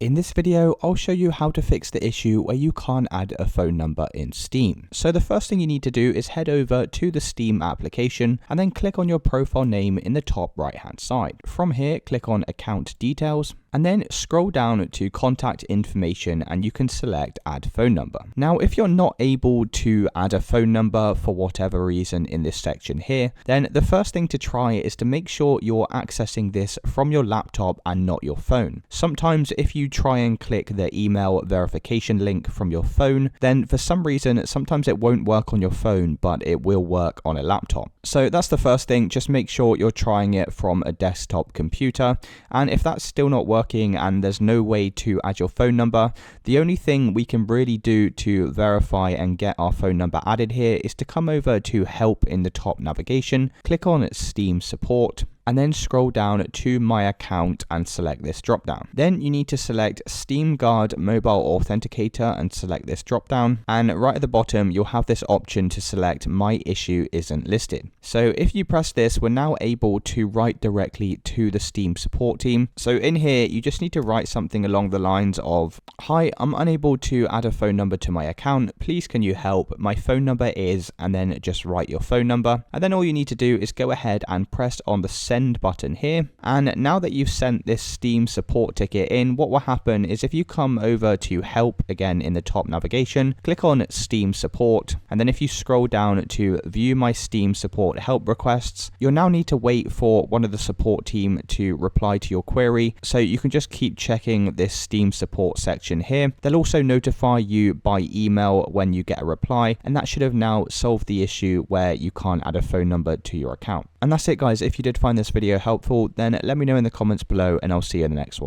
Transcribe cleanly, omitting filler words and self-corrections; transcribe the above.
In this video, I'll show you how to fix the issue where you can't add a phone number in Steam. So the first thing you need to do is head over to the Steam application and then click on your profile name in the top right hand side. From here, click on Account Details and then scroll down to Contact Information and you can select Add Phone Number. Now, if you're not able to add a phone number for whatever reason in this section here, then the first thing to try is to make sure you're accessing this from your laptop and not your phone. Sometimes if you try and click the email verification link from your phone, then for some reason, sometimes it won't work on your phone, but it will work on a laptop. So that's the first thing. Just make sure you're trying it from a desktop computer. And if that's still not working and there's no way to add your phone number, the only thing we can really do to verify and get our phone number added here is to come over to Help in the top navigation, click on Steam Support, and then scroll down to My Account and select this drop down. Then you need to select Steam Guard Mobile Authenticator and select this drop down. And right at the bottom, you'll have this option to select My Issue Isn't Listed. So if you press this, we're now able to write directly to the Steam support team. So in here, you just need to write something along the lines of, "Hi, I'm unable to add a phone number to my account. Please can you help? My phone number is," and then just write your phone number. And then all you need to do is go ahead and press on the Send button here. And now that you've sent this Steam support ticket in, what will happen is if you come over to Help again in the top navigation, click on Steam Support, and then if you scroll down to View My Steam Support Help Requests, you'll now need to wait for one of the support team to reply to your query. So you can just keep checking this Steam support section here. They'll also notify you by email when you get a reply, and that should have now solved the issue where you can't add a phone number to your account. And that's it, guys. If you did find this video helpful, then let me know in the comments below and I'll see you in the next one.